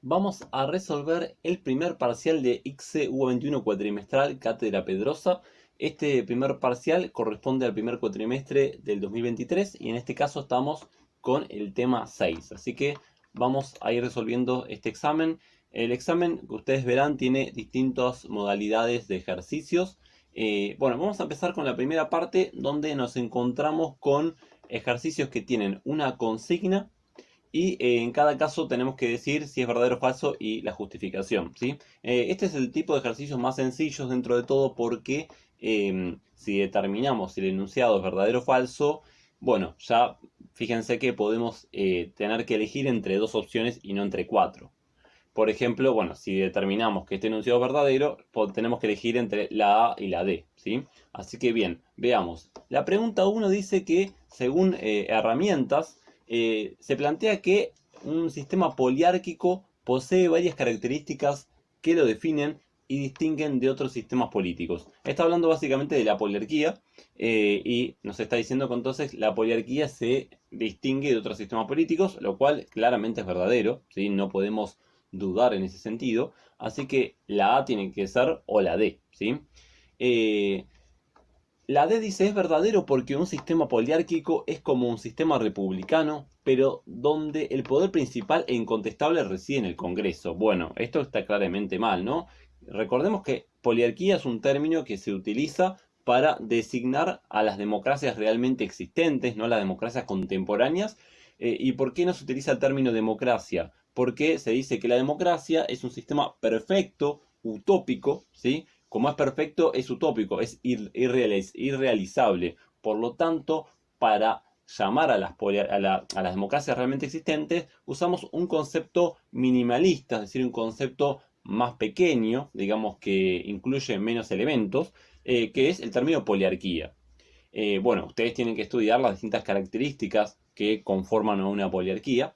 Vamos a resolver el primer parcial de ICSE-U21 cuatrimestral Cátedra Pedrosa. Este primer parcial corresponde al primer cuatrimestre del 2023 y en este caso estamos con el tema 6. Así que vamos a ir resolviendo este examen. El examen que ustedes verán tiene distintas modalidades de ejercicios. Bueno, vamos a empezar con la primera parte donde nos encontramos con ejercicios que tienen una consigna. Y en cada caso tenemos que decir si es verdadero o falso y la justificación, ¿sí? Este es el tipo de ejercicios más sencillos dentro de todo porque si determinamos si el enunciado es verdadero o falso, bueno, ya fíjense que podemos tener que elegir entre dos opciones y no entre cuatro. Por ejemplo, bueno, si determinamos que este enunciado es verdadero, tenemos que elegir entre la A y la D, ¿sí? Así que bien, veamos. La pregunta 1 dice que, según herramientas, se plantea que un sistema poliárquico posee varias características que lo definen y distinguen de otros sistemas políticos. Está hablando básicamente de la poliarquía y nos está diciendo que entonces la poliarquía se distingue de otros sistemas políticos, lo cual claramente es verdadero, ¿sí? No podemos dudar en ese sentido. Así que la A tiene que ser o la D, ¿sí? La D dice es verdadero porque un sistema poliárquico es como un sistema republicano, pero donde el poder principal e incontestable reside en el Congreso. Bueno, esto está claramente mal, ¿no? Recordemos que poliarquía es un término que se utiliza para designar a las democracias realmente existentes, no las democracias contemporáneas. ¿Y por qué no se utiliza el término democracia? Porque se dice que la democracia es un sistema perfecto, utópico, ¿sí? Como es perfecto, es utópico, es irrealizable. Por lo tanto, para llamar a las democracias realmente existentes, usamos un concepto minimalista, es decir, un concepto más pequeño, digamos que incluye menos elementos, que es el término poliarquía. Bueno, ustedes tienen que estudiar las distintas características que conforman a una poliarquía.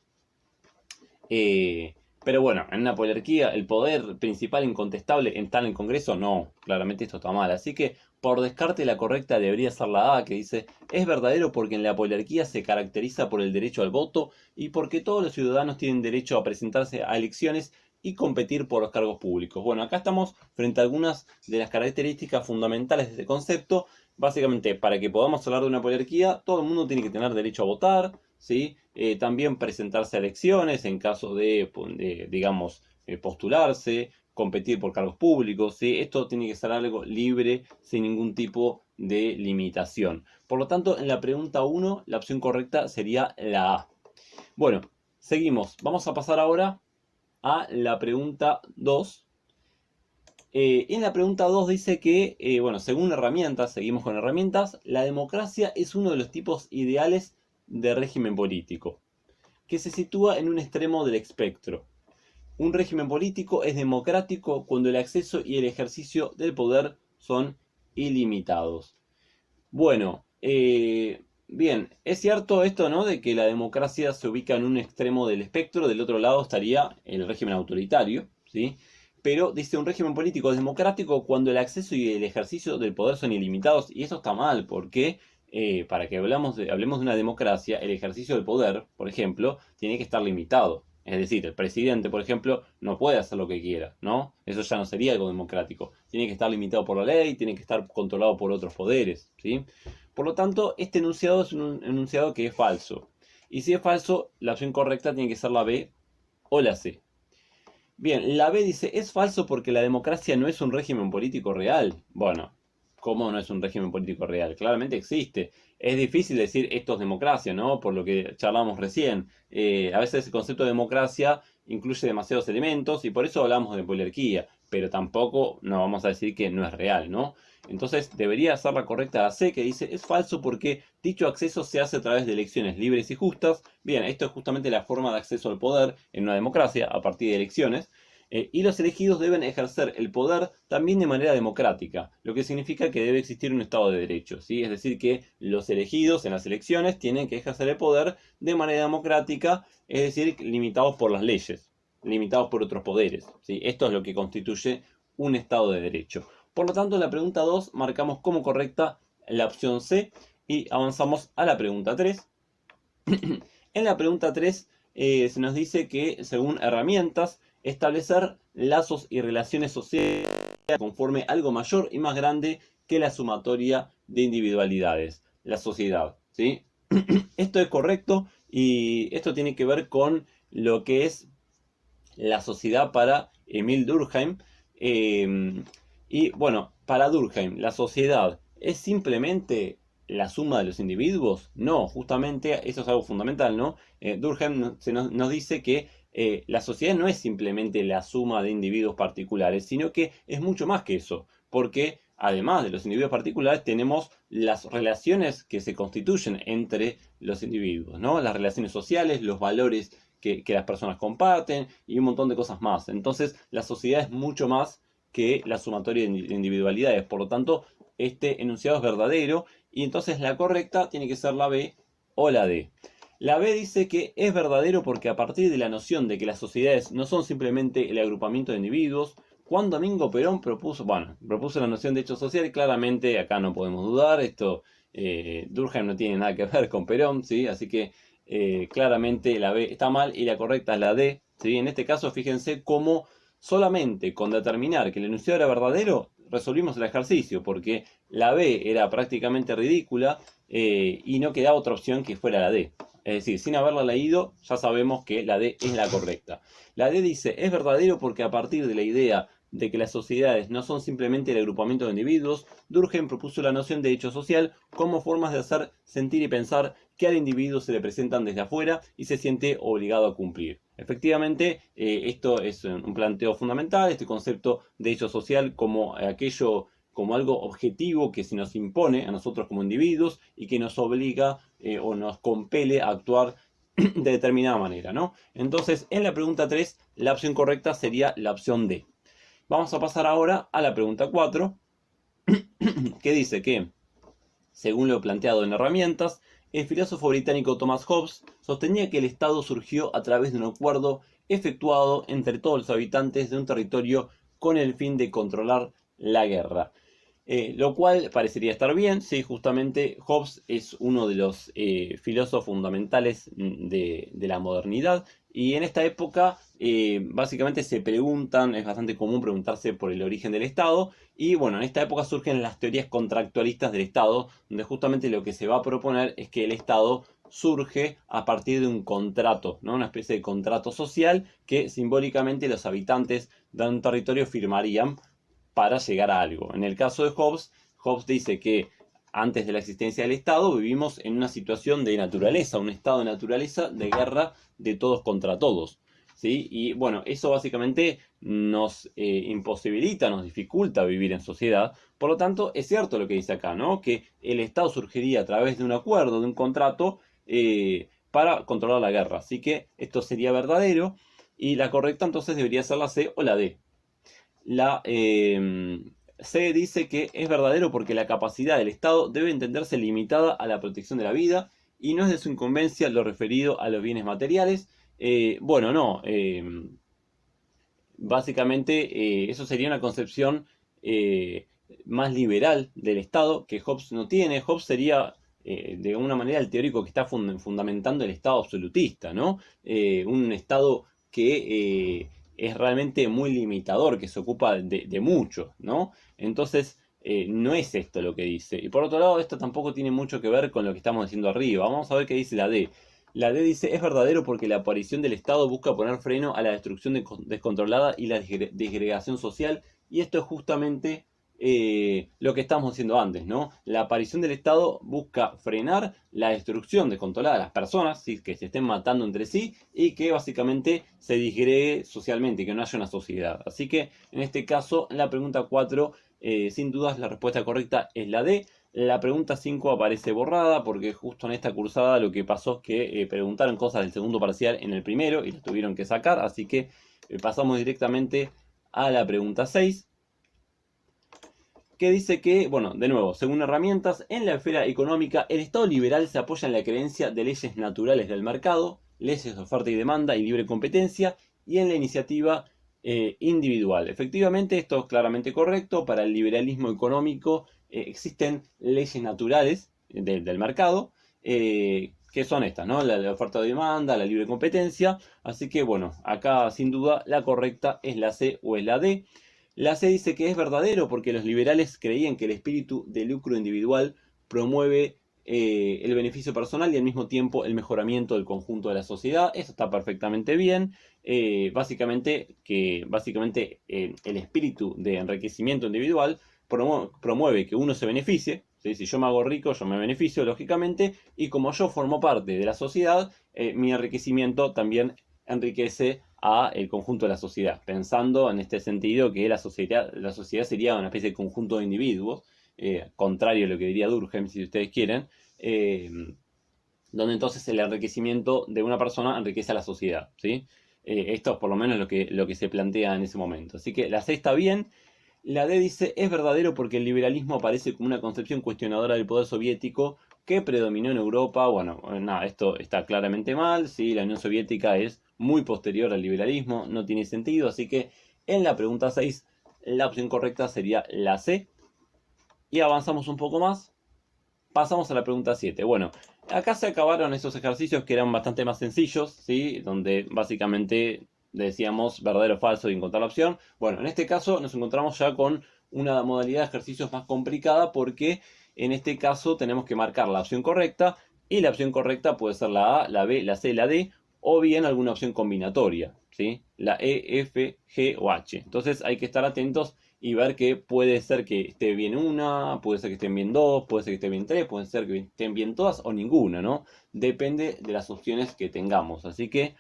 Pero bueno, en una poliarquía, el poder principal incontestable está en el Congreso, no, claramente esto está mal. Así que, por descarte, la correcta debería ser la A, que dice, es verdadero porque en la poliarquía se caracteriza por el derecho al voto y porque todos los ciudadanos tienen derecho a presentarse a elecciones y competir por los cargos públicos. Bueno, acá estamos frente a algunas de las características fundamentales de este concepto. Básicamente, para que podamos hablar de una poliarquía, todo el mundo tiene que tener derecho a votar, ¿sí? También presentarse a elecciones en caso de digamos, postularse, competir por cargos públicos, ¿sí? Esto tiene que ser algo libre, sin ningún tipo de limitación. Por lo tanto, en la pregunta 1, la opción correcta sería la A. Bueno, seguimos. Vamos a pasar ahora a la pregunta 2. En la pregunta 2 dice que, bueno, según herramientas, seguimos con herramientas, la democracia es uno de los tipos ideales de régimen político, que se sitúa en un extremo del espectro. Un régimen político es democrático cuando el acceso y el ejercicio del poder son ilimitados. Bueno, bien, es cierto esto, ¿no? De que la democracia se ubica en un extremo del espectro, del otro lado estaría el régimen autoritario, ¿sí? Pero dice un régimen político es democrático cuando el acceso y el ejercicio del poder son ilimitados, y eso está mal, porque para que hablemos de una democracia, el ejercicio del poder, por ejemplo, tiene que estar limitado. Es decir, el presidente, por ejemplo, no puede hacer lo que quiera, ¿no? Eso ya no sería algo democrático. Tiene que estar limitado por la ley, tiene que estar controlado por otros poderes, ¿sí? Por lo tanto, este enunciado es un enunciado que es falso. Y si es falso, la opción correcta tiene que ser la B o la C. Bien, la B dice, es falso porque la democracia no es un régimen político real. Bueno, ¿cómo no es un régimen político real? Claramente existe. Es difícil decir esto es democracia, ¿no? Por lo que charlamos recién. A veces el concepto de democracia incluye demasiados elementos y por eso hablamos de poliarquía, pero tampoco nos vamos a decir que no es real, ¿no? Entonces debería ser la correcta la C, que dice es falso porque dicho acceso se hace a través de elecciones libres y justas. Bien, esto es justamente la forma de acceso al poder en una democracia a partir de elecciones. Y los elegidos deben ejercer el poder también de manera democrática, lo que significa que debe existir un Estado de Derecho, ¿sí? Es decir, que los elegidos en las elecciones tienen que ejercer el poder de manera democrática, es decir, limitados por las leyes, limitados por otros poderes, ¿sí? Esto es lo que constituye un Estado de Derecho. Por lo tanto, en la pregunta 2 marcamos como correcta la opción C y avanzamos a la pregunta 3. En la pregunta 3 se nos dice que, según herramientas, establecer lazos y relaciones sociales conforme algo mayor y más grande que la sumatoria de individualidades, la sociedad, ¿sí? Esto es correcto y esto tiene que ver con lo que es la sociedad para Emil Durkheim. Y bueno, para Durkheim, la sociedad es simplemente la suma de los individuos. No, justamente eso es algo fundamental, ¿no? Durkheim nos dice que la sociedad no es simplemente la suma de individuos particulares, sino que es mucho más que eso, porque además de los individuos particulares tenemos las relaciones que se constituyen entre los individuos, ¿no? Las relaciones sociales, los valores que las personas comparten y un montón de cosas más. Entonces, la sociedad es mucho más que la sumatoria de individualidades. Por lo tanto, este enunciado es verdadero y entonces la correcta tiene que ser la B o la D. La B dice que es verdadero porque a partir de la noción de que las sociedades no son simplemente el agrupamiento de individuos, Juan Domingo Perón propuso la noción de hecho social. Claramente acá no podemos dudar, esto Durkheim no tiene nada que ver con Perón, ¿sí? Así que claramente la B está mal y la correcta es la D, ¿sí? En este caso fíjense cómo solamente con determinar que el enunciado era verdadero resolvimos el ejercicio, porque la B era prácticamente ridícula y no quedaba otra opción que fuera la D. Es decir, sin haberla leído, ya sabemos que la D es la correcta. La D dice, es verdadero porque a partir de la idea de que las sociedades no son simplemente el agrupamiento de individuos, Durkheim propuso la noción de hecho social como formas de hacer, sentir y pensar que al individuo se le presentan desde afuera y se siente obligado a cumplir. Efectivamente, esto es un planteo fundamental, este concepto de hecho social como aquello, como algo objetivo que se nos impone a nosotros como individuos y que nos obliga o nos compele a actuar de determinada manera, ¿no? Entonces, en la pregunta 3, la opción correcta sería la opción D. Vamos a pasar ahora a la pregunta 4, que dice que, según lo planteado en herramientas, el filósofo británico Thomas Hobbes sostenía que el Estado surgió a través de un acuerdo efectuado entre todos los habitantes de un territorio con el fin de controlar la guerra. Lo cual parecería estar bien, sí, justamente Hobbes es uno de los filósofos fundamentales de la modernidad y en esta época básicamente se preguntan, es bastante común preguntarse por el origen del Estado y bueno, en esta época surgen las teorías contractualistas del Estado, donde justamente lo que se va a proponer es que el Estado surge a partir de un contrato, ¿no? Una especie de contrato social que simbólicamente los habitantes de un territorio firmarían para llegar a algo. En el caso de Hobbes, Hobbes dice que antes de la existencia del Estado vivimos en una situación de naturaleza, un estado de naturaleza de guerra de todos contra todos. ¿Sí? Y bueno, eso básicamente nos imposibilita, nos dificulta vivir en sociedad. Por lo tanto, es cierto lo que dice acá, ¿no? Que el Estado surgiría a través de un acuerdo, de un contrato, para controlar la guerra. Así que esto sería verdadero y la correcta entonces debería ser la C o la D. La C dice que es verdadero porque la capacidad del Estado debe entenderse limitada a la protección de la vida y no es de su incumbencia lo referido a los bienes materiales. Bueno, no. Básicamente eso sería una concepción más liberal del Estado que Hobbes no tiene. Hobbes sería de alguna manera el teórico que está fundamentando el Estado absolutista, ¿no? Un Estado que es realmente muy limitador, que se ocupa de mucho, ¿no? Entonces, no es esto lo que dice. Y por otro lado, esto tampoco tiene mucho que ver con lo que estamos diciendo arriba. Vamos a ver qué dice la D. La D dice, es verdadero porque la aparición del Estado busca poner freno a la destrucción descontrolada y la disgregación social. Y esto es justamente lo que estábamos diciendo antes, ¿no? La aparición del Estado busca frenar la destrucción descontrolada de las personas, ¿sí? Que se estén matando entre sí y que básicamente se disgregue socialmente, que no haya una sociedad. Así que en este caso, en la pregunta 4, sin dudas la respuesta correcta es la D. La pregunta 5 aparece borrada porque justo en esta cursada lo que pasó es que preguntaron cosas del segundo parcial en el primero y las tuvieron que sacar, así que pasamos directamente a la pregunta 6, que dice que, bueno, de nuevo, según herramientas, en la esfera económica el Estado liberal se apoya en la creencia de leyes naturales del mercado, leyes de oferta y demanda y libre competencia, y en la iniciativa individual. Efectivamente, esto es claramente correcto. Para el liberalismo económico existen leyes naturales del mercado que son estas, ¿no? La oferta de demanda, la libre competencia. Así que bueno, acá sin duda la correcta es la C o es la D. La C dice que es verdadero porque los liberales creían que el espíritu de lucro individual promueve el beneficio personal y al mismo tiempo el mejoramiento del conjunto de la sociedad. Eso está perfectamente bien. Básicamente el espíritu de enriquecimiento individual promueve que uno se beneficie. ¿Sí? Si yo me hago rico, yo me beneficio, lógicamente, y como yo formo parte de la sociedad, mi enriquecimiento también enriquece a el conjunto de la sociedad, pensando en este sentido que la sociedad sería una especie de conjunto de individuos, contrario a lo que diría Durkheim, si ustedes quieren, eh, donde entonces el enriquecimiento de una persona enriquece a la sociedad, ¿sí? Esto es por lo menos lo que se plantea en ese momento. Así que la C está bien. La D dice, es verdadero porque el liberalismo aparece como una concepción cuestionadora del poder soviético que predominó en Europa. Bueno, nada, esto está claramente mal, ¿sí? La Unión Soviética es muy posterior al liberalismo, no tiene sentido, así que en la pregunta 6 la opción correcta sería la C. Y avanzamos un poco más, pasamos a la pregunta 7. Bueno, acá se acabaron esos ejercicios que eran bastante más sencillos, ¿sí? Donde básicamente decíamos verdadero o falso y encontrar la opción. Bueno, en este caso nos encontramos ya con una modalidad de ejercicios más complicada porque en este caso tenemos que marcar la opción correcta y la opción correcta puede ser la A, la B, la C, la D o bien alguna opción combinatoria, ¿sí? La E, F, G o H. Entonces hay que estar atentos y ver que puede ser que esté bien una, puede ser que estén bien dos, puede ser que estén bien tres, puede ser que estén bien todas o ninguna, ¿no? Depende de las opciones que tengamos. Así que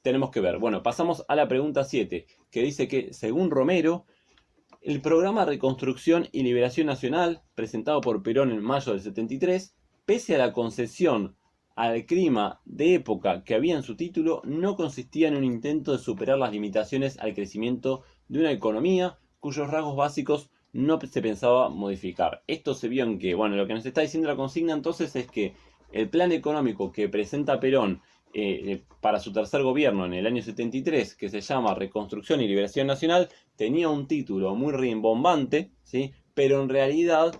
tenemos que ver. Bueno, pasamos a la pregunta 7, que dice que, según Romero, el programa Reconstrucción y Liberación Nacional, presentado por Perón en mayo del 73, pese a la concesión al clima de época que había en su título, no consistía en un intento de superar las limitaciones al crecimiento de una economía cuyos rasgos básicos no se pensaba modificar. Esto se vio en que, bueno, lo que nos está diciendo la consigna entonces es que el plan económico que presenta Perón para su tercer gobierno en el año 73, que se llama Reconstrucción y Liberación Nacional, tenía un título muy rimbombante, ¿sí? Pero en realidad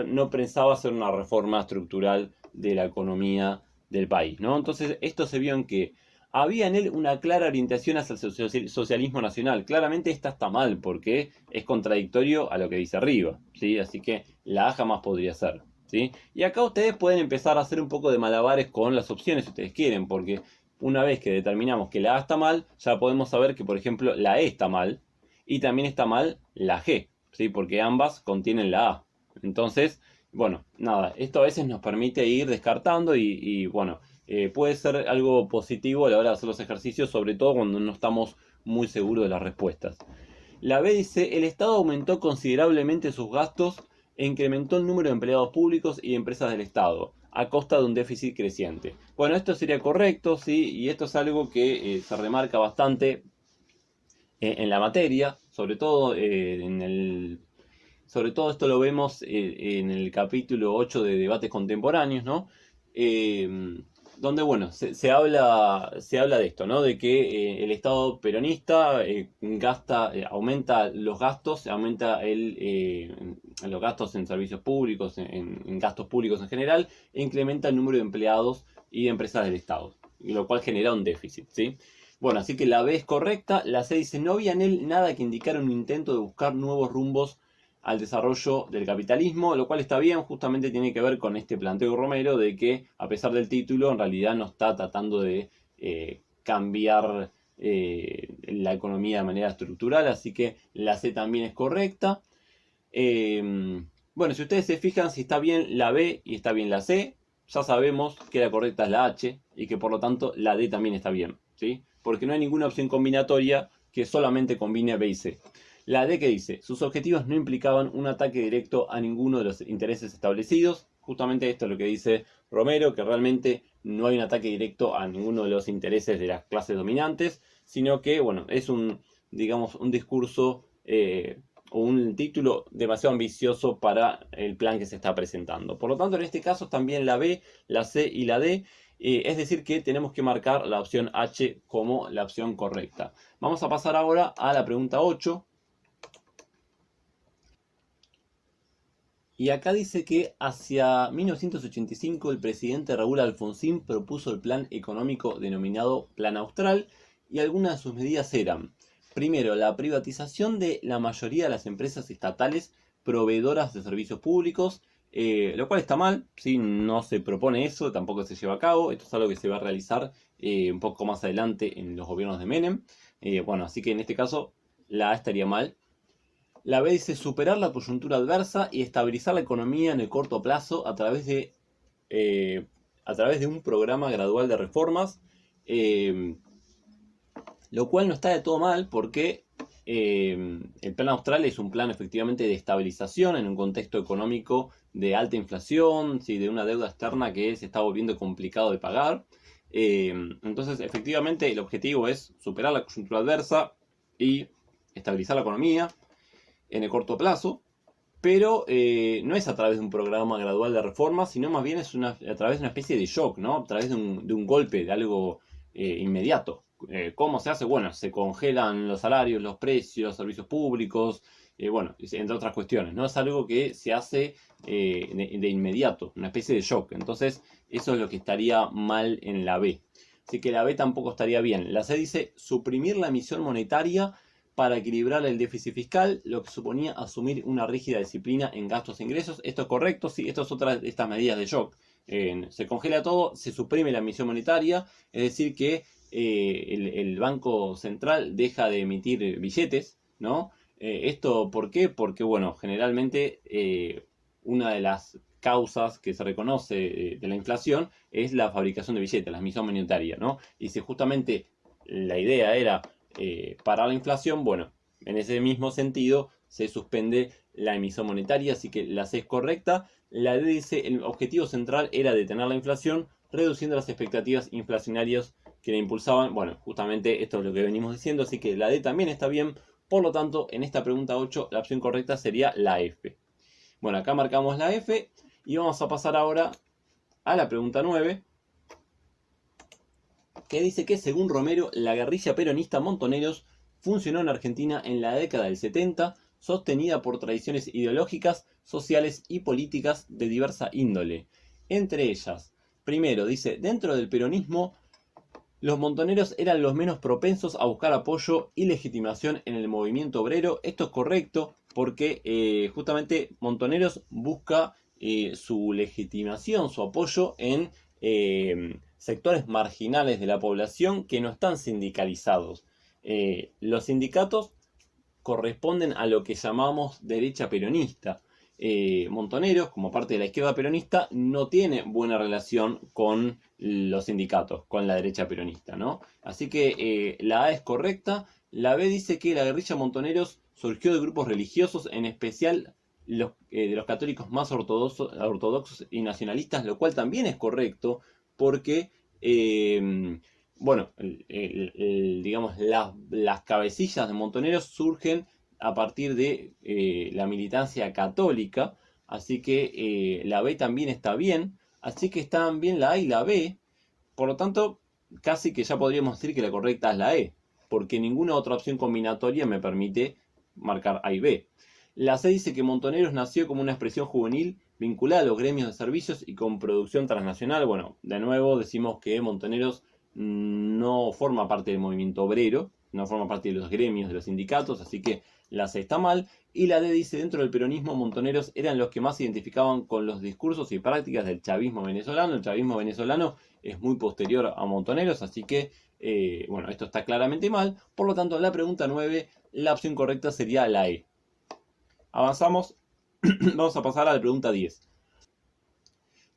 no pensaba hacer una reforma estructural de la economía del país, ¿no? Entonces esto se vio en que había en él una clara orientación hacia el socialismo nacional. Claramente esta está mal porque es contradictorio a lo que dice arriba, ¿sí? Así que la A jamás podría ser, ¿sí? Y acá ustedes pueden empezar a hacer un poco de malabares con las opciones si ustedes quieren, porque una vez que determinamos que la A está mal, ya podemos saber que, por ejemplo, la E está mal y también está mal la G, ¿sí? Porque ambas contienen la A. Entonces, bueno, nada, esto a veces nos permite ir descartando bueno, puede ser algo positivo a la hora de hacer los ejercicios, sobre todo cuando no estamos muy seguros de las respuestas. La B dice, el Estado aumentó considerablemente sus gastos e incrementó el número de empleados públicos y empresas del Estado, a costa de un déficit creciente. Bueno, esto sería correcto, sí, y esto es algo que se remarca bastante en la materia, sobre todo esto lo vemos en el capítulo 8 de debates contemporáneos, ¿no? Donde, bueno, se habla de esto, ¿no? De que el Estado peronista aumenta los gastos, los gastos en servicios públicos, en gastos públicos en general, e incrementa el número de empleados y de empresas del Estado, lo cual genera un déficit, ¿sí? Bueno, así que la B es correcta. La C dice, no había en él nada que indicara un intento de buscar nuevos rumbos al desarrollo del capitalismo, lo cual está bien, justamente tiene que ver con este planteo de Romero de que, a pesar del título, en realidad no está tratando de cambiar la economía de manera estructural, así que la C también es correcta. Bueno, si ustedes se fijan, si está bien la B y está bien la C, ya sabemos que la correcta es la H y que por lo tanto la D también está bien, ¿sí? Porque no hay ninguna opción combinatoria que solamente combine B y C. La D que dice, sus objetivos no implicaban un ataque directo a ninguno de los intereses establecidos. Justamente esto es lo que dice Romero, que realmente no hay un ataque directo a ninguno de los intereses de las clases dominantes, sino que, bueno, es digamos, un discurso o un título demasiado ambicioso para el plan que se está presentando. Por lo tanto, en este caso también la B, la C y la D, es decir que tenemos que marcar la opción H como la opción correcta. Vamos a pasar ahora a la pregunta 8. Y acá dice que hacia 1985 el presidente Raúl Alfonsín propuso el plan económico denominado Plan Austral y algunas de sus medidas eran, primero, la privatización de la mayoría de las empresas estatales proveedoras de servicios públicos, lo cual está mal, ¿sí? No se propone eso, tampoco se lleva a cabo, esto es algo que se va a realizar un poco más adelante en los gobiernos de Menem. Bueno, así que en este caso la A estaría mal. La B dice superar la coyuntura adversa y estabilizar la economía en el corto plazo eh, a través de un programa gradual de reformas, eh, lo cual no está de todo mal porque el plan austral es un plan efectivamente de estabilización en un contexto económico de alta inflación, ¿sí? De una deuda externa que se está volviendo complicado de pagar. Entonces, efectivamente, el objetivo es superar la coyuntura adversa y estabilizar la economía en el corto plazo, pero no es a través de un programa gradual de reformas, sino más bien es a través de una especie de shock, ¿no? A través de un golpe, de algo inmediato. ¿Cómo se hace? Bueno, se congelan los salarios, los precios, servicios públicos, bueno, entre otras cuestiones, ¿no? Es algo que se hace de inmediato, una especie de shock. Entonces, eso es lo que estaría mal en la B. Así que la B tampoco estaría bien. La C dice suprimir la emisión monetaria para equilibrar el déficit fiscal, lo que suponía asumir una rígida disciplina en gastos e ingresos. Esto es correcto, sí, esto es otra de estas medidas de shock. Se congela todo, se suprime la emisión monetaria, es decir que el Banco Central deja de emitir billetes, ¿no? ¿Esto por qué? Porque, bueno, generalmente una de las causas que se reconoce de la inflación es la fabricación de billetes, la emisión monetaria, ¿no? Y si justamente la idea era parar la inflación, bueno, en ese mismo sentido se suspende la emisión monetaria, así que la C es correcta. La D dice el objetivo central era detener la inflación, reduciendo las expectativas inflacionarias que la impulsaban. Bueno, justamente esto es lo que venimos diciendo, así que la D también está bien. Por lo tanto, en esta pregunta 8, la opción correcta sería la F. Bueno, acá marcamos la F y vamos a pasar ahora a la pregunta 9, que dice que según Romero, la guerrilla peronista Montoneros funcionó en Argentina en la década del 70, sostenida por tradiciones ideológicas, sociales y políticas de diversa índole. Entre ellas, primero dice, dentro del peronismo, los montoneros eran los menos propensos a buscar apoyo y legitimación en el movimiento obrero. Esto es correcto porque justamente Montoneros busca su legitimación, su apoyo en sectores marginales de la población que no están sindicalizados. Los sindicatos corresponden a lo que llamamos derecha peronista. Montoneros, como parte de la izquierda peronista, no tiene buena relación con los sindicatos, con la derecha peronista, ¿no? Así que la A es correcta. La B dice que la guerrilla Montoneros surgió de grupos religiosos, en especial de los católicos más ortodoxos y nacionalistas, lo cual también es correcto, porque bueno, digamos, las cabecillas de Montoneros surgen a partir de la militancia católica, así que la B también está bien, así que están bien la A y la B, por lo tanto, casi que ya podríamos decir que la correcta es la E, porque ninguna otra opción combinatoria me permite marcar A y B. La C dice que Montoneros nació como una expresión juvenil vinculada a los gremios de servicios y con producción transnacional. Bueno, de nuevo decimos que Montoneros no forma parte del movimiento obrero, no forma parte de los gremios, de los sindicatos, así que la C está mal. Y la D dice, dentro del peronismo, Montoneros eran los que más se identificaban con los discursos y prácticas del chavismo venezolano. El chavismo venezolano es muy posterior a Montoneros, así que, bueno, esto está claramente mal. Por lo tanto, en la pregunta 9, la opción correcta sería la E. Avanzamos, vamos a pasar a la pregunta 10.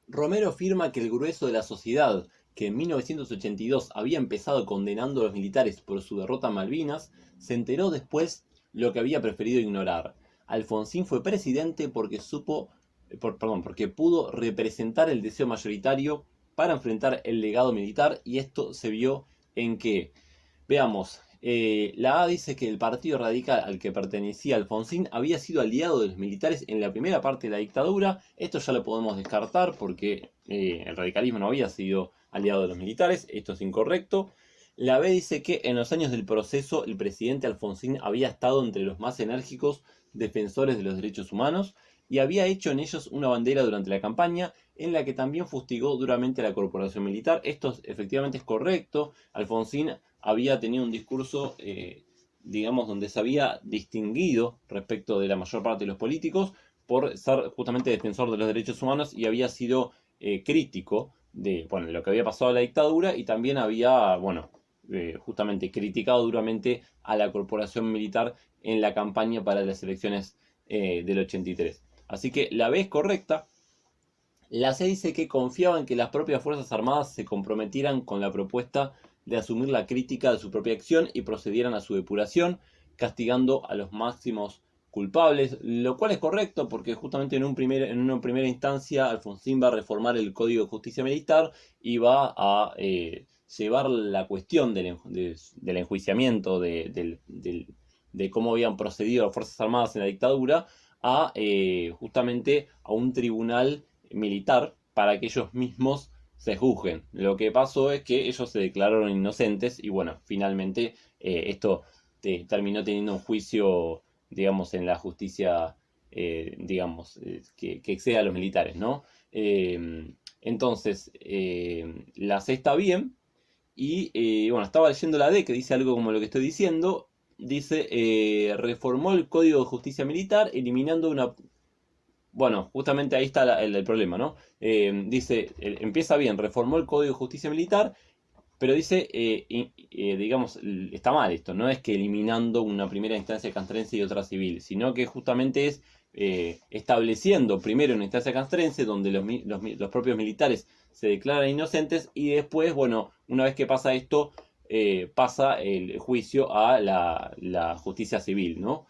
Romero afirma que el grueso de la sociedad, que en 1982 había empezado condenando a los militares por su derrota en Malvinas, se enteró después lo que había preferido ignorar. Alfonsín fue presidente porque porque pudo representar el deseo mayoritario para enfrentar el legado militar, y esto se vio en que, veamos, la A dice que el partido radical al que pertenecía Alfonsín había sido aliado de los militares en la primera parte de la dictadura. Esto ya lo podemos descartar porque el radicalismo no había sido aliado de los militares. Esto es incorrecto. La B dice que en los años del proceso el presidente Alfonsín había estado entre los más enérgicos defensores de los derechos humanos. y había hecho en ellos una bandera durante la campaña en la que también fustigó duramente a la corporación militar. Esto efectivamente es correcto. Alfonsín había tenido un discurso, digamos, donde se había distinguido respecto de la mayor parte de los políticos por ser justamente defensor de los derechos humanos y había sido crítico de bueno, lo que había pasado a la dictadura y también había, bueno, justamente criticado duramente a la corporación militar en la campaña para las elecciones del 83. Así que la B es correcta. La C dice que confiaba en que las propias Fuerzas Armadas se comprometieran con la propuesta de asumir la crítica de su propia acción y procedieran a su depuración, castigando a los máximos culpables, lo cual es correcto porque justamente en una primera instancia Alfonsín va a reformar el Código de Justicia Militar y va a llevar la cuestión del enjuiciamiento de cómo habían procedido las Fuerzas Armadas en la dictadura a justamente a un tribunal militar para que ellos mismos se juzguen. Lo que pasó es que ellos se declararon inocentes y bueno, finalmente esto terminó teniendo un juicio, digamos, en la justicia, digamos, que excede a los militares, ¿no? Entonces, la C está bien y bueno, estaba leyendo la D que dice algo como lo que estoy diciendo. Dice, reformó el Código de Justicia Militar eliminando una... Bueno, justamente ahí está el problema, ¿no? Dice, empieza bien, reformó el Código de Justicia Militar, pero dice, digamos, está mal esto, no es que eliminando una primera instancia castrense y otra civil, sino que justamente es estableciendo primero una instancia castrense donde los propios militares se declaran inocentes y después, bueno, una vez que pasa esto, pasa el juicio a la justicia civil, ¿no?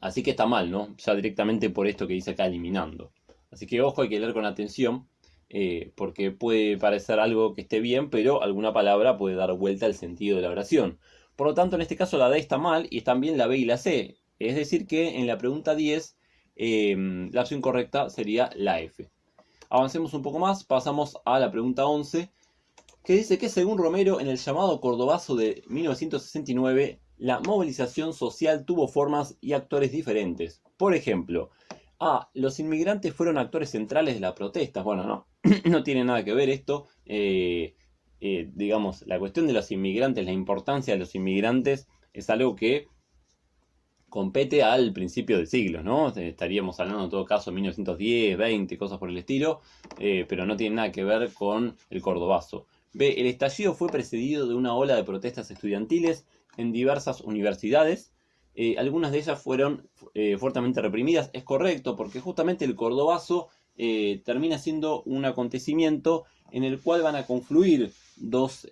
Así que está mal, ¿no? Ya directamente por esto que dice acá eliminando. Así que ojo, hay que leer con atención, porque puede parecer algo que esté bien, pero alguna palabra puede dar vuelta al sentido de la oración. Por lo tanto, en este caso la D está mal y están bien la B y la C. Es decir que en la pregunta 10, la opción correcta sería la F. Avancemos un poco más, pasamos a la pregunta 11, que dice que según Romero, en el llamado Cordobazo de 1969, la movilización social tuvo formas y actores diferentes. Por ejemplo, A. Los inmigrantes fueron actores centrales de las protestas. Bueno, no, no tiene nada que ver esto. Digamos, la cuestión de los inmigrantes, la importancia de los inmigrantes, es algo que compete al principio del siglo, ¿no? Estaríamos hablando en todo caso de 1910, 20, cosas por el estilo, pero no tiene nada que ver con el Cordobazo. B. El estallido fue precedido de una ola de protestas estudiantiles en diversas universidades. Algunas de ellas fueron fuertemente reprimidas. Es correcto, porque justamente el Cordobazo termina siendo un acontecimiento en el cual van a confluir dos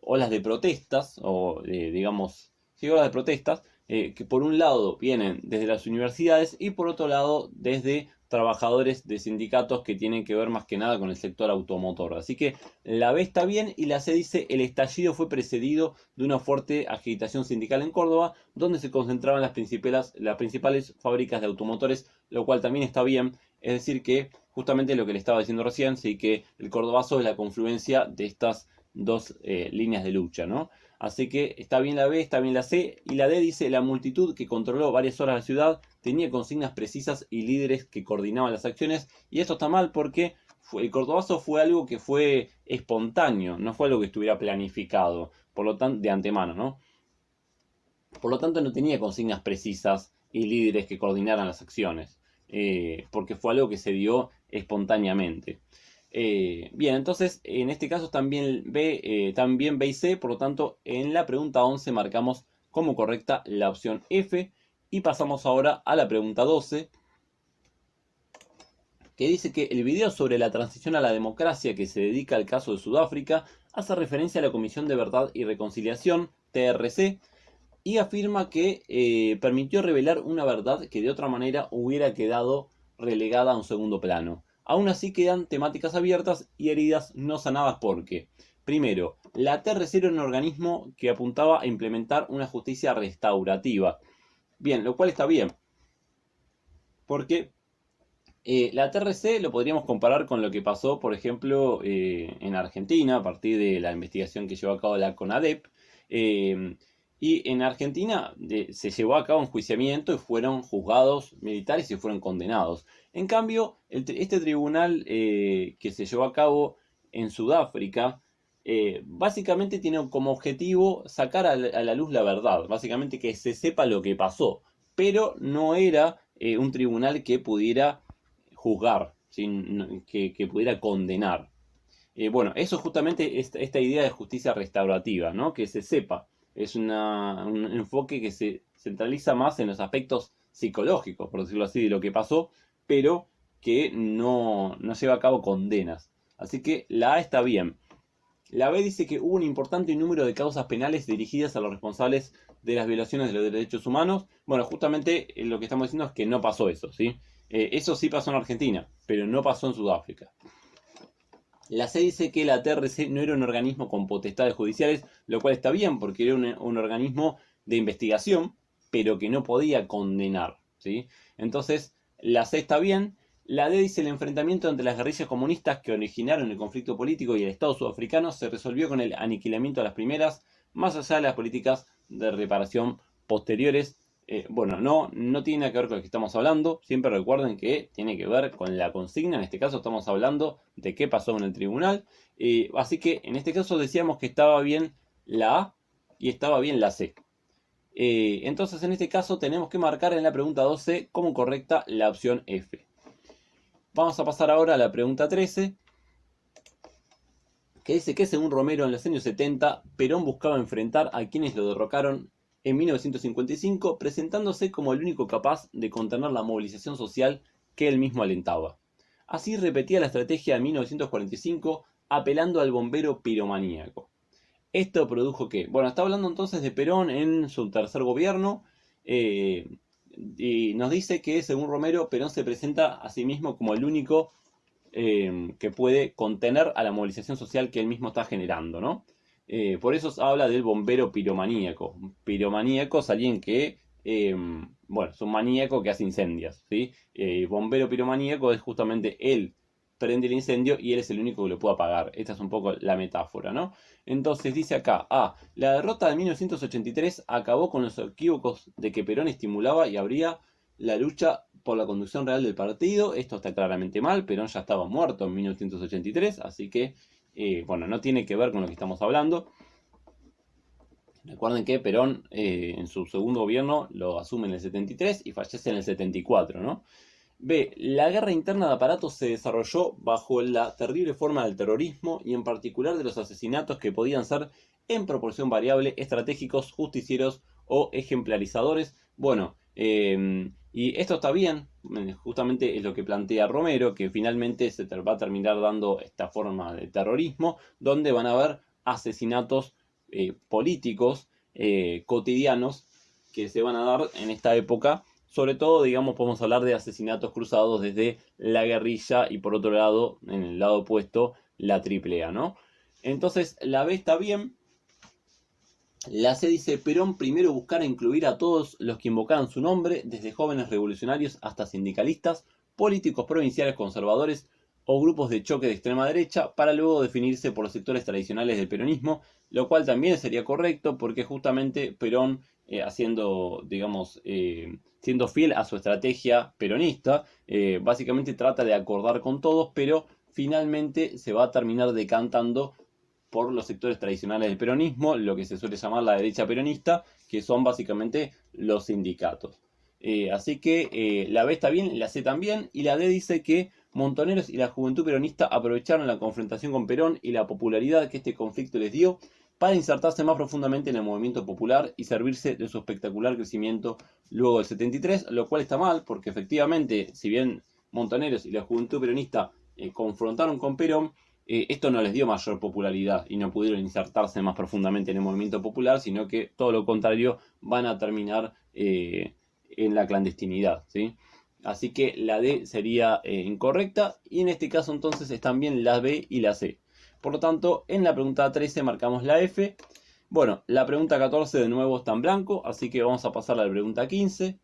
olas de protestas, o digamos, sí, olas de protestas, que por un lado vienen desde las universidades y por otro lado desde trabajadores de sindicatos que tienen que ver más que nada con el sector automotor. Así que la B está bien y la C dice el estallido fue precedido de una fuerte agitación sindical en Córdoba, donde se concentraban las principales fábricas de automotores, lo cual también está bien. Es decir que justamente lo que le estaba diciendo recién, sí que el Cordobazo es la confluencia de estas dos líneas de lucha, ¿no? Así que está bien la B, está bien la C, y la D dice la multitud que controló varias horas la ciudad tenía consignas precisas y líderes que coordinaban las acciones, y esto está mal porque el Cordobazo fue algo que fue espontáneo, no fue algo que estuviera planificado, por lo tanto, de antemano, ¿no? Por lo tanto no tenía consignas precisas y líderes que coordinaran las acciones, porque fue algo que se dio espontáneamente. Bien, entonces en este caso también B y C, por lo tanto en la pregunta 11 marcamos como correcta la opción F y pasamos ahora a la pregunta 12, que dice que el video sobre la transición a la democracia que se dedica al caso de Sudáfrica hace referencia a la Comisión de Verdad y Reconciliación, TRC, y afirma que permitió revelar una verdad que de otra manera hubiera quedado relegada a un segundo plano. Aún así quedan temáticas abiertas y heridas no sanadas porque, primero, la TRC era un organismo que apuntaba a implementar una justicia restaurativa. Bien, lo cual está bien, porque la TRC lo podríamos comparar con lo que pasó, por ejemplo, en Argentina, a partir de la investigación que llevó a cabo la CONADEP, Y en Argentina se llevó a cabo un enjuiciamiento y fueron juzgados militares y fueron condenados. En cambio, este tribunal que se llevó a cabo en Sudáfrica, básicamente tiene como objetivo sacar a la luz la verdad, básicamente que se sepa lo que pasó, pero no era un tribunal que pudiera juzgar, ¿sí? Que pudiera condenar. Bueno, eso justamente esta idea de justicia restaurativa, ¿no? Que se sepa. Es un enfoque que se centraliza más en los aspectos psicológicos, por decirlo así, de lo que pasó, pero que no lleva a cabo condenas. Así que la A está bien. La B dice que hubo un importante número de causas penales dirigidas a los responsables de las violaciones de los derechos humanos. Bueno, justamente lo que estamos diciendo es que no pasó eso, ¿sí? Eso sí pasó en Argentina, pero no pasó en Sudáfrica. La C dice que la TRC no era un organismo con potestades judiciales, lo cual está bien porque era un organismo de investigación, pero que no podía condenar, ¿sí? Entonces, la C está bien. La D dice el enfrentamiento entre las guerrillas comunistas que originaron el conflicto político y el Estado sudafricano se resolvió con el aniquilamiento de las primeras, más allá de las políticas de reparación posteriores. Bueno, no tiene nada que ver con lo que estamos hablando. Siempre recuerden que tiene que ver con la consigna. En este caso estamos hablando de qué pasó en el tribunal. Así que en este caso decíamos que estaba bien la A y estaba bien la C. Entonces en este caso tenemos que marcar en la pregunta 12 como correcta la opción F. Vamos a pasar ahora a la pregunta 13, que dice que según Romero en los años 70, Perón buscaba enfrentar a quienes lo derrocaron en 1955, presentándose como el único capaz de contener la movilización social que él mismo alentaba. Así repetía la estrategia de 1945, apelando al bombero piromaníaco. Esto produjo que, bueno, está hablando entonces de Perón en su tercer gobierno, y nos dice que según Romero, Perón se presenta a sí mismo como el único que puede contener a la movilización social que él mismo está generando, ¿no? Por eso se habla del bombero piromaníaco. Piromaníaco es alguien que, bueno, es un maníaco que hace incendios, ¿sí? Bombero piromaníaco es justamente él prende el incendio y él es el único que lo puede apagar. Esta es un poco la metáfora, ¿no? Entonces dice acá, la derrota de 1983 acabó con los equívocos de que Perón estimulaba y abría la lucha por la conducción real del partido. Esto está claramente mal. Perón ya estaba muerto en 1983, así que, bueno, no tiene que ver con lo que estamos hablando. Recuerden que Perón en su segundo gobierno lo asume en el 73 y fallece en el 74, ¿no? B. La guerra interna de aparatos se desarrolló bajo la terrible forma del terrorismo y en particular de los asesinatos que podían ser en proporción variable estratégicos, justicieros o ejemplarizadores. Bueno, y esto está bien, justamente es lo que plantea Romero, que finalmente se va a terminar dando esta forma de terrorismo, donde van a haber asesinatos políticos cotidianos que se van a dar en esta época. Sobre todo, digamos, podemos hablar de asesinatos cruzados desde la guerrilla y por otro lado, en el lado opuesto, la AAA, ¿no? Entonces, la B está bien. La C dice, Perón primero buscara incluir a todos los que invocaran su nombre, desde jóvenes revolucionarios hasta sindicalistas, políticos provinciales conservadores o grupos de choque de extrema derecha, para luego definirse por los sectores tradicionales del peronismo, lo cual también sería correcto porque justamente Perón, haciendo, digamos, siendo fiel a su estrategia peronista, básicamente trata de acordar con todos, pero finalmente se va a terminar decantando por los sectores tradicionales del peronismo, lo que se suele llamar la derecha peronista, que son básicamente los sindicatos. Así que la B está bien, la C también, y la D dice que Montoneros y la juventud peronista aprovecharon la confrontación con Perón y la popularidad que este conflicto les dio para insertarse más profundamente en el movimiento popular y servirse de su espectacular crecimiento luego del 73, lo cual está mal, porque efectivamente, si bien Montoneros y la juventud peronista confrontaron con Perón, esto no les dio mayor popularidad y no pudieron insertarse más profundamente en el movimiento popular, sino que todo lo contrario, van a terminar en la clandestinidad, ¿sí? Así que la D sería incorrecta y en este caso entonces están bien la B y la C. Por lo tanto, en la pregunta 13 marcamos la F. Bueno, la pregunta 14 de nuevo está en blanco, así que vamos a pasar a la pregunta 15.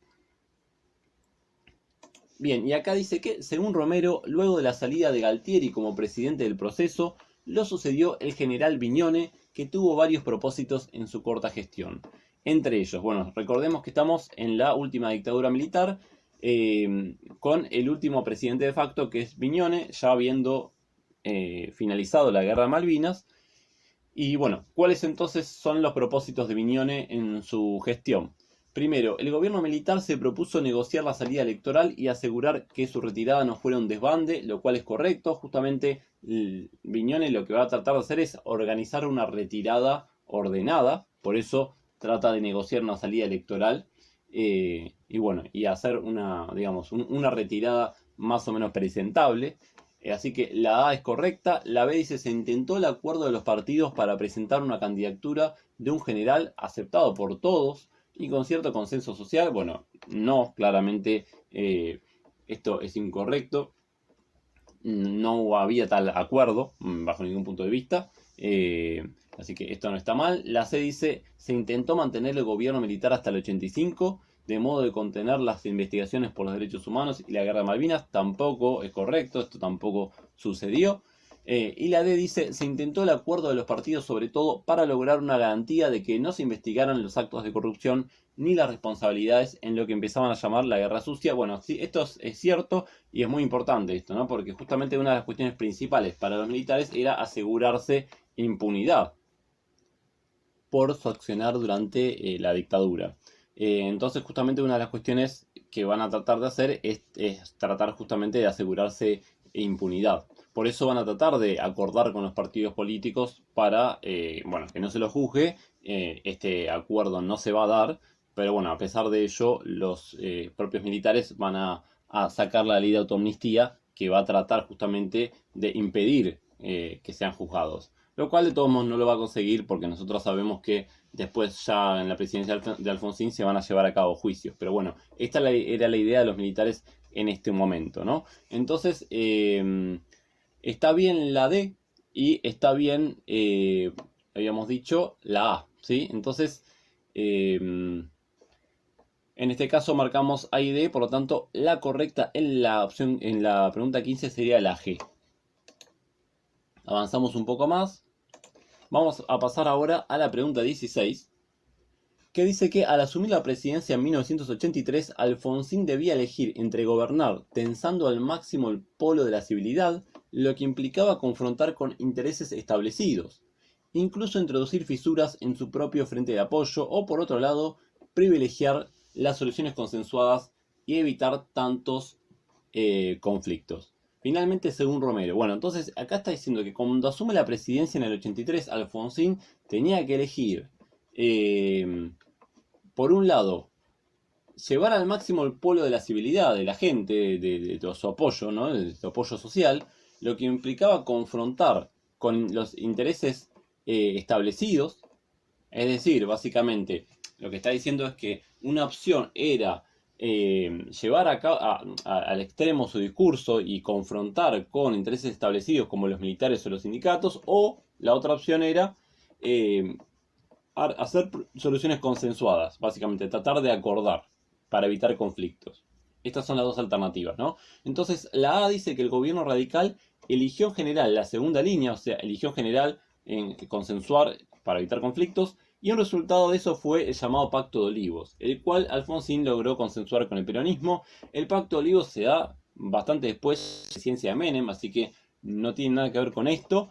Bien, y acá dice que, según Romero, luego de la salida de Galtieri como presidente del proceso, lo sucedió el general Viñone, que tuvo varios propósitos en su corta gestión. entre ellos. Bueno, recordemos que estamos en la última dictadura militar, con el último presidente de facto, que es Viñone, ya habiendo finalizado la guerra de Malvinas. Y bueno, ¿cuáles entonces son los propósitos de Viñone en su gestión? Primero, el gobierno militar se propuso negociar la salida electoral y asegurar que su retirada no fuera un desbande, lo cual es correcto. Justamente Viñone lo que va a tratar de hacer es organizar una retirada ordenada, por eso trata de negociar una salida electoral, y bueno, y hacer una, digamos, una retirada más o menos presentable. Así que la A es correcta. La B dice: se intentó el acuerdo de los partidos para presentar una candidatura de un general aceptado por todos y con cierto consenso social. Bueno, no, claramente esto es incorrecto. No había tal acuerdo bajo ningún punto de vista. Así que esto no está mal. La C dice: se intentó mantener el gobierno militar hasta el 85, de modo de contener las investigaciones por los derechos humanos y la guerra de Malvinas. Tampoco es correcto, esto tampoco sucedió. Y la D dice: se intentó el acuerdo de los partidos, sobre todo para lograr una garantía de que no se investigaran los actos de corrupción ni las responsabilidades en lo que empezaban a llamar la guerra sucia. Bueno, sí, esto es cierto y es muy importante esto, ¿no? Porque justamente una de las cuestiones principales para los militares era asegurarse impunidad por su accionar durante la dictadura. Entonces, justamente una de las cuestiones que van a tratar de hacer es tratar justamente de asegurarse impunidad. Por eso van a tratar de acordar con los partidos políticos para, bueno, que no se los juzgue. Este acuerdo no se va a dar, pero bueno, a pesar de ello, los propios militares van a sacar la ley de autoamnistía, que va a tratar justamente de impedir que sean juzgados. Lo cual de todos modos no lo va a conseguir, porque nosotros sabemos que después ya en la presidencia de Alfonsín se van a llevar a cabo juicios. Pero bueno, esta era la idea de los militares en este momento, ¿no? Entonces, está bien la D y está bien, habíamos dicho, la A, ¿sí? Entonces, en este caso marcamos A y D, por lo tanto, la correcta en la opción, en la pregunta 15 sería la G. Avanzamos un poco más. Vamos a pasar ahora a la pregunta 16, que dice que al asumir la presidencia en 1983, Alfonsín debía elegir entre gobernar tensando al máximo el polo de la civilidad, lo que implicaba confrontar con intereses establecidos, incluso introducir fisuras en su propio frente de apoyo, o por otro lado, privilegiar las soluciones consensuadas y evitar tantos conflictos. Finalmente, según Romero. Bueno, entonces acá está diciendo que cuando asume la presidencia en el 83, Alfonsín tenía que elegir, por un lado, llevar al máximo el polo de la civilidad de la gente, de su apoyo, ¿no? De su apoyo social, lo que implicaba confrontar con los intereses establecidos. Es decir, básicamente, lo que está diciendo es que una opción era llevar al extremo su discurso y confrontar con intereses establecidos como los militares o los sindicatos, o la otra opción era hacer soluciones consensuadas, básicamente tratar de acordar para evitar conflictos. Estas son las dos alternativas, ¿no? Entonces, la A dice que el gobierno radical eligió en general la segunda línea, o sea, eligió en general en consensuar para evitar conflictos, y un resultado de eso fue el llamado Pacto de Olivos, el cual Alfonsín logró consensuar con el peronismo. El Pacto de Olivos se da bastante después de la presidencia de Menem, así que no tiene nada que ver con esto.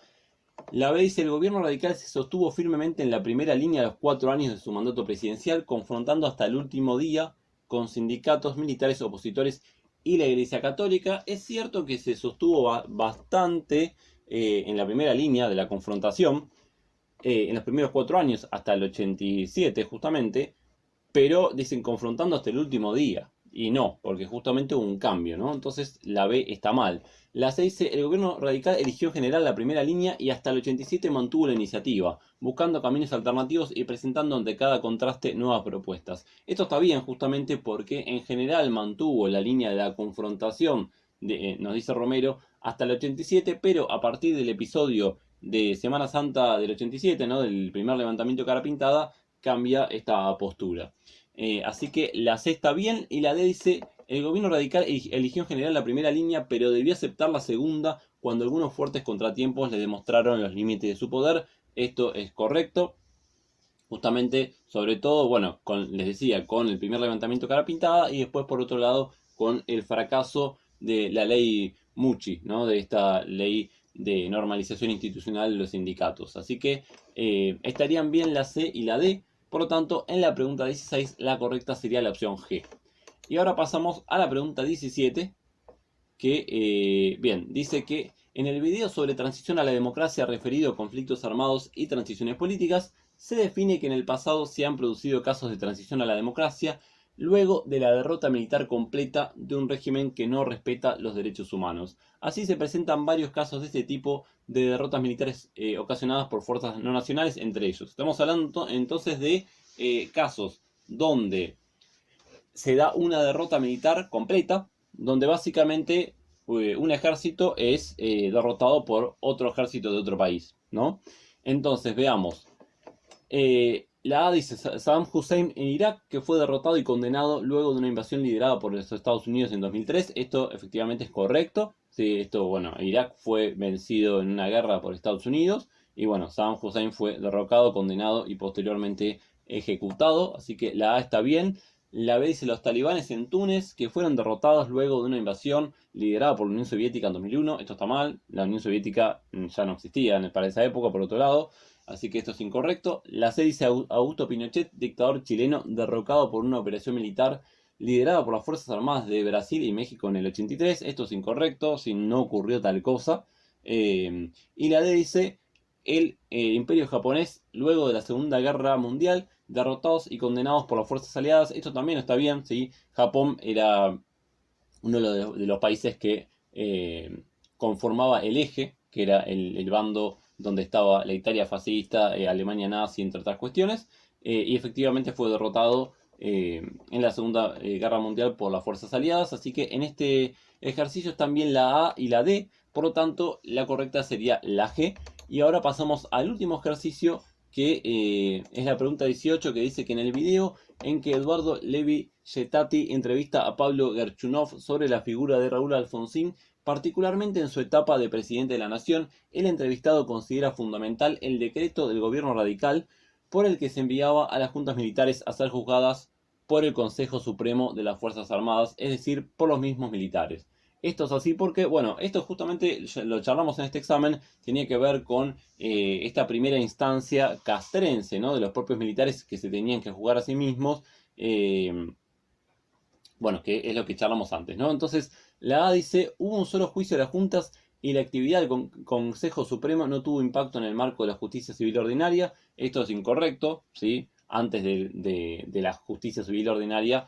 La B dice: el gobierno radical se sostuvo firmemente en la primera línea de los 4 años de su mandato presidencial, confrontando hasta el último día con sindicatos, militares, opositores y la Iglesia Católica. Es cierto que se sostuvo bastante en la primera línea de la confrontación, en los primeros 4 años, hasta el 87 justamente, pero dicen confrontando hasta el último día. Y no, porque justamente hubo un cambio, ¿no? Entonces la B está mal. La C dice: el gobierno radical eligió en general la primera línea y hasta el 87 mantuvo la iniciativa, buscando caminos alternativos y presentando ante cada contraste nuevas propuestas. Esto está bien justamente porque en general mantuvo la línea de la confrontación, nos dice Romero, hasta el 87, pero a partir del episodio de Semana Santa del 87, ¿no? Del primer levantamiento de cara pintada, cambia esta postura. Así que la C está bien, y la D dice: el gobierno radical eligió en general la primera línea, pero debió aceptar la segunda cuando algunos fuertes contratiempos le demostraron los límites de su poder. Esto es correcto. Justamente, sobre todo, bueno, les decía, con el primer levantamiento cara pintada y después por otro lado con el fracaso de la ley Mucci, ¿no? De esta ley de normalización institucional de los sindicatos. Así que estarían bien la C y la D. Por lo tanto, en la pregunta 16 la correcta sería la opción G. Y ahora pasamos a la pregunta 17, que, bien, dice que en el video sobre transición a la democracia referido a conflictos armados y transiciones políticas, se define que en el pasado se han producido casos de transición a la democracia luego de la derrota militar completa de un régimen que no respeta los derechos humanos. Así se presentan varios casos de este tipo de derrotas militares ocasionadas por fuerzas no nacionales, entre ellos. Estamos hablando entonces de casos donde se da una derrota militar completa, donde básicamente un ejército es derrotado por otro ejército de otro país, ¿no? Entonces, veamos. La A dice Saddam Hussein en Irak, que fue derrotado y condenado luego de una invasión liderada por los Estados Unidos en 2003. Esto efectivamente es correcto. Sí, esto, bueno, Irak fue vencido en una guerra por Estados Unidos. Y bueno, Saddam Hussein fue derrocado, condenado y posteriormente ejecutado. Así que la A está bien. La B dice los talibanes en Túnez, que fueron derrotados luego de una invasión liderada por la Unión Soviética en 2001. Esto está mal. La Unión Soviética ya no existía para esa época, por otro lado. Así que esto es incorrecto. La C dice Augusto Pinochet, dictador chileno, derrocado por una operación militar liderada por las Fuerzas Armadas de Brasil y México en el 83. Esto es incorrecto, si no ocurrió tal cosa. Y la D dice el Imperio japonés, luego de la Segunda Guerra Mundial, derrotados y condenados por las fuerzas aliadas. Esto también está bien, ¿sí? Japón era uno de los países que conformaba el eje, que era el bando donde estaba la Italia fascista, Alemania nazi, entre otras cuestiones, y efectivamente fue derrotado en la Segunda Guerra Mundial por las fuerzas aliadas, así que en este ejercicio están bien la A y la D, por lo tanto la correcta sería la G. Y ahora pasamos al último ejercicio, que es la pregunta 18, que dice que en el video en que Eduardo Levi Getati entrevista a Pablo Gerchunov sobre la figura de Raúl Alfonsín, particularmente en su etapa de presidente de la nación, el entrevistado considera fundamental el decreto del gobierno radical por el que se enviaba a las juntas militares a ser juzgadas por el Consejo Supremo de las Fuerzas Armadas, es decir, por los mismos militares. Esto es así porque, bueno, esto justamente lo charlamos en este examen, tenía que ver con esta primera instancia castrense, ¿no? De los propios militares que se tenían que juzgar a sí mismos. Bueno, que es lo que charlamos antes, ¿no? Entonces, la A dice, hubo un solo juicio de las juntas y la actividad del Consejo Supremo no tuvo impacto en el marco de la justicia civil ordinaria. Esto es incorrecto, ¿sí? Antes de la justicia civil ordinaria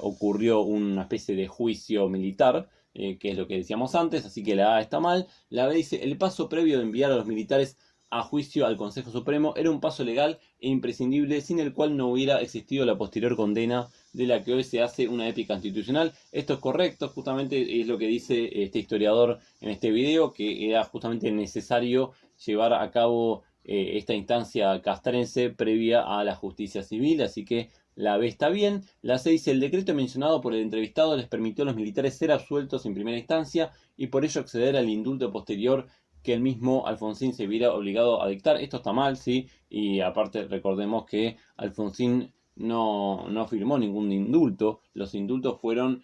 ocurrió una especie de juicio militar, que es lo que decíamos antes, así que la A está mal. La B dice, el paso previo de enviar a los militares a juicio al Consejo Supremo era un paso legal e imprescindible sin el cual no hubiera existido la posterior condena de la que hoy se hace una épica institucional. Esto es correcto, justamente es lo que dice este historiador en este video, que era justamente necesario llevar a cabo esta instancia castrense previa a la justicia civil, así que la B está bien. La C dice, el decreto mencionado por el entrevistado les permitió a los militares ser absueltos en primera instancia y por ello acceder al indulto posterior que el mismo Alfonsín se viera obligado a dictar. Esto está mal, sí, y aparte recordemos que Alfonsín no firmó ningún indulto. Los indultos fueron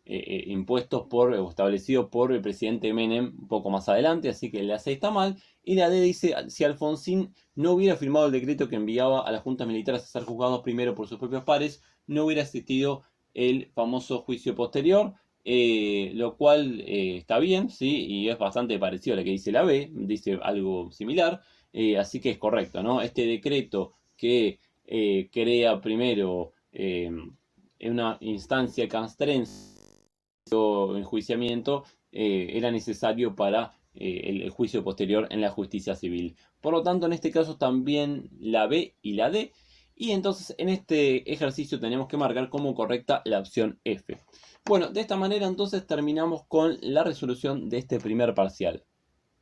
impuestos o establecidos por el presidente Menem un poco más adelante, así que la C está mal. Y la D dice, si Alfonsín no hubiera firmado el decreto que enviaba a las juntas militares a ser juzgados primero por sus propios pares, no hubiera existido el famoso juicio posterior. Lo cual está bien, ¿sí? Y es bastante parecido a lo que dice la B, dice algo similar, así que es correcto, ¿no? Este decreto que crea primero una instancia castrense o enjuiciamiento era necesario para el juicio posterior en la justicia civil. Por lo tanto, en este caso también la B y la D. Y entonces en este ejercicio tenemos que marcar como correcta la opción F. Bueno, de esta manera entonces terminamos con la resolución de este primer parcial.